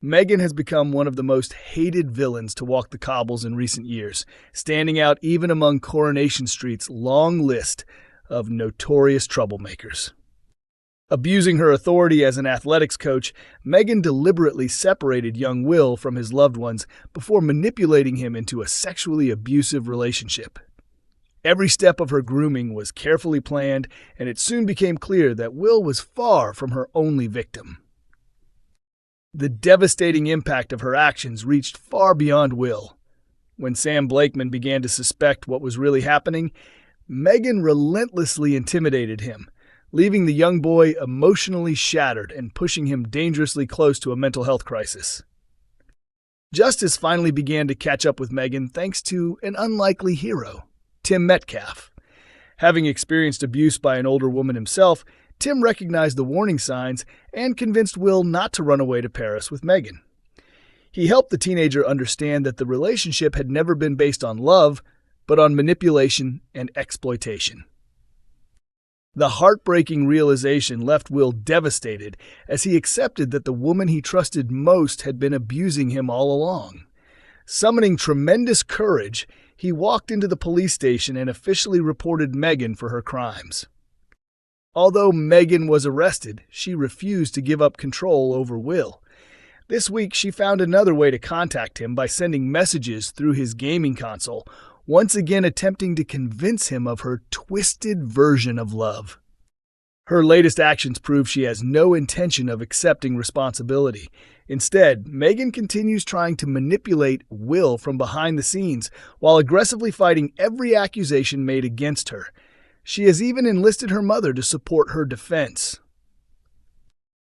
Megan has become one of the most hated villains to walk the cobbles in recent years, standing out even among Coronation Street's long list of notorious troublemakers. Abusing her authority as an athletics coach, Megan deliberately separated young Will from his loved ones before manipulating him into a sexually abusive relationship. Every step of her grooming was carefully planned, and it soon became clear that Will was far from her only victim. The devastating impact of her actions reached far beyond Will. When Sam Blakeman began to suspect what was really happening, Megan relentlessly intimidated him, leaving the young boy emotionally shattered and pushing him dangerously close to a mental health crisis. Justice finally began to catch up with Megan thanks to an unlikely hero, Tim Metcalf. Having experienced abuse by an older woman himself, Tim recognized the warning signs and convinced Will not to run away to Paris with Megan. He helped the teenager understand that the relationship had never been based on love, but on manipulation and exploitation. The heartbreaking realization left Will devastated as he accepted that the woman he trusted most had been abusing him all along. Summoning tremendous courage, he walked into the police station and officially reported Megan for her crimes. Although Megan was arrested, she refused to give up control over Will. This week, she found another way to contact him by sending messages through his gaming console, once again attempting to convince him of her twisted version of love. Her latest actions prove she has no intention of accepting responsibility. Instead, Megan continues trying to manipulate Will from behind the scenes while aggressively fighting every accusation made against her. She has even enlisted her mother to support her defense.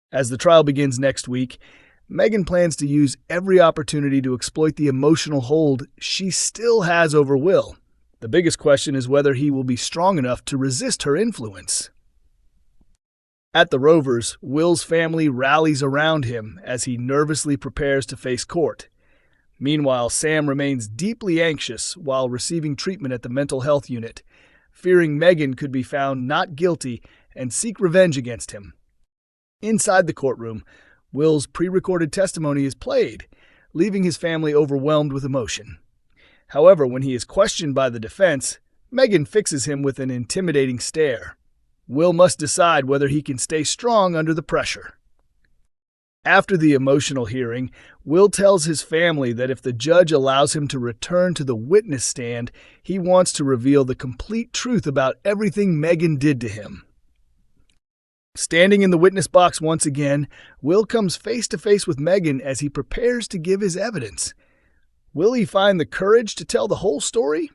As the trial begins next week, Megan plans to use every opportunity to exploit the emotional hold she still has over Will. The biggest question is whether he will be strong enough to resist her influence. At the Rovers, Will's family rallies around him as he nervously prepares to face court. Meanwhile, Sam remains deeply anxious while receiving treatment at the mental health unit, fearing Megan could be found not guilty and seek revenge against him. Inside the courtroom, Will's pre-recorded testimony is played, leaving his family overwhelmed with emotion. However, when he is questioned by the defense, Megan fixes him with an intimidating stare. Will must decide whether he can stay strong under the pressure. After the emotional hearing, Will tells his family that if the judge allows him to return to the witness stand, he wants to reveal the complete truth about everything Megan did to him. Standing in the witness box once again, Will comes face to face with Megan as he prepares to give his evidence. Will he find the courage to tell the whole story?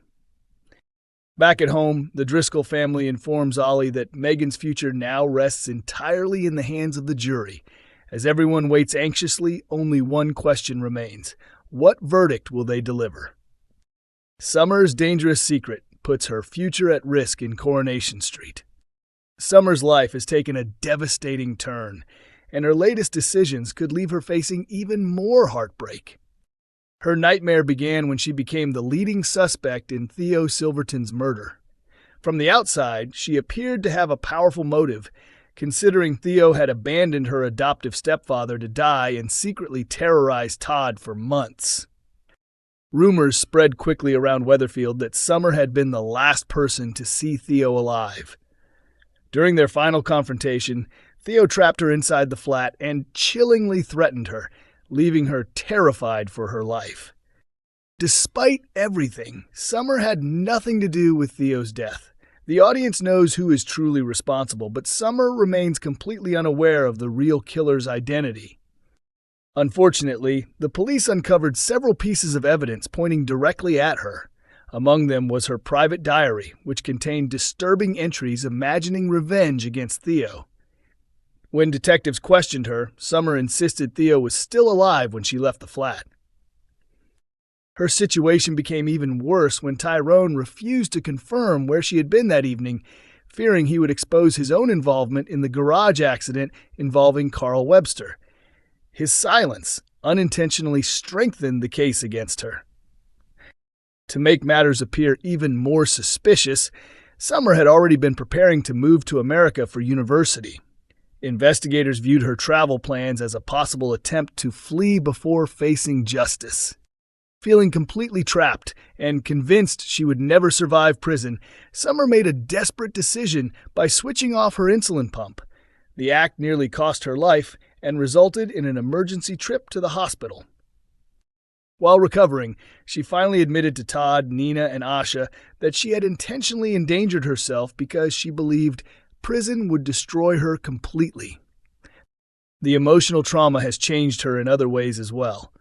Back at home, the Driscoll family informs Ollie that Megan's future now rests entirely in the hands of the jury. As everyone waits anxiously, only one question remains. What verdict will they deliver? Summer's dangerous secret puts her future at risk in Coronation Street. Summer's life has taken a devastating turn, and her latest decisions could leave her facing even more heartbreak. Her nightmare began when she became the leading suspect in Theo Silverton's murder. From the outside, she appeared to have a powerful motive, considering Theo had abandoned her adoptive stepfather to die and secretly terrorized Todd for months. Rumors spread quickly around Weatherfield that Summer had been the last person to see Theo alive. During their final confrontation, Theo trapped her inside the flat and chillingly threatened her, leaving her terrified for her life. Despite everything, Summer had nothing to do with Theo's death. The audience knows who is truly responsible, but Summer remains completely unaware of the real killer's identity. Unfortunately, the police uncovered several pieces of evidence pointing directly at her. Among them was her private diary, which contained disturbing entries imagining revenge against Theo. When detectives questioned her, Summer insisted Theo was still alive when she left the flat. Her situation became even worse when Tyrone refused to confirm where she had been that evening, fearing he would expose his own involvement in the garage accident involving Carl Webster. His silence unintentionally strengthened the case against her. To make matters appear even more suspicious, Summer had already been preparing to move to America for university. Investigators viewed her travel plans as a possible attempt to flee before facing justice. Feeling completely trapped and convinced she would never survive prison, Summer made a desperate decision by switching off her insulin pump. The act nearly cost her life and resulted in an emergency trip to the hospital. While recovering, she finally admitted to Todd, Nina, and Asha that she had intentionally endangered herself because she believed prison would destroy her completely. The emotional trauma has changed her in other ways as well.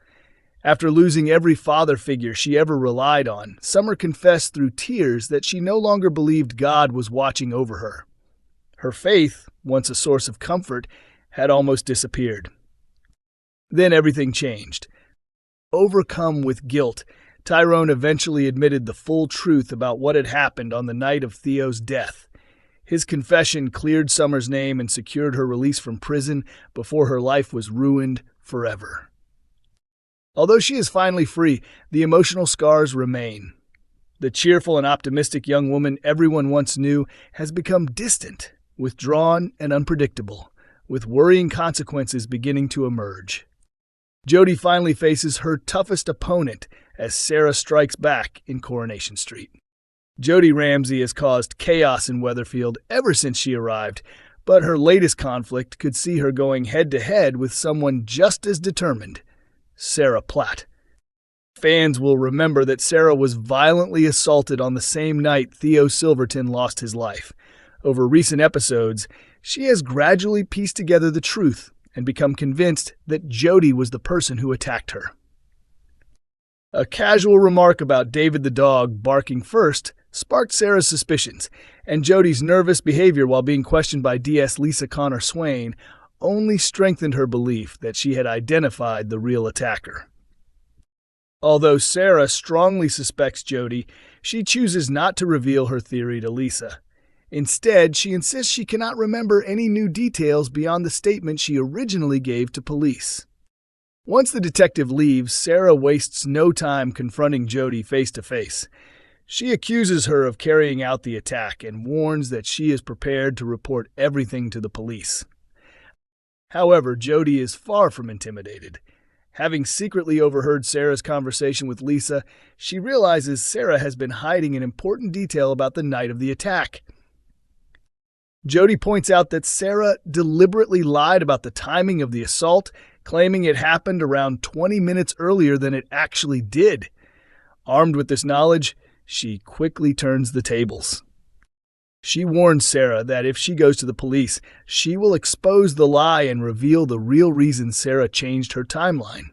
After losing every father figure she ever relied on, Summer confessed through tears that she no longer believed God was watching over her. Her faith, once a source of comfort, had almost disappeared. Then everything changed. Overcome with guilt, Tyrone eventually admitted the full truth about what had happened on the night of Theo's death. His confession cleared Summer's name and secured her release from prison before her life was ruined forever. Although she is finally free, the emotional scars remain. The cheerful and optimistic young woman everyone once knew has become distant, withdrawn, and unpredictable, with worrying consequences beginning to emerge. Jody finally faces her toughest opponent as Sarah strikes back in Coronation Street. Jody Ramsey has caused chaos in Weatherfield ever since she arrived, but her latest conflict could see her going head-to-head with someone just as determined, Sarah Platt. Fans will remember that Sarah was violently assaulted on the same night Theo Silverton lost his life. Over recent episodes, she has gradually pieced together the truth and become convinced that Jody was the person who attacked her. A casual remark about David the dog barking first sparked Sarah's suspicions, and Jody's nervous behavior while being questioned by DS Lisa Connor Swain only strengthened her belief that she had identified the real attacker. Although Sarah strongly suspects Jody, she chooses not to reveal her theory to Lisa. Instead, she insists she cannot remember any new details beyond the statement she originally gave to police. Once the detective leaves, Sarah wastes no time confronting Jody face-to-face. She accuses her of carrying out the attack and warns that she is prepared to report everything to the police. However, Jody is far from intimidated. Having secretly overheard Sarah's conversation with Lisa, she realizes Sarah has been hiding an important detail about the night of the attack. Jody points out that Sarah deliberately lied about the timing of the assault, claiming it happened around 20 minutes earlier than it actually did. Armed with this knowledge, she quickly turns the tables. She warns Sarah that if she goes to the police, she will expose the lie and reveal the real reason Sarah changed her timeline.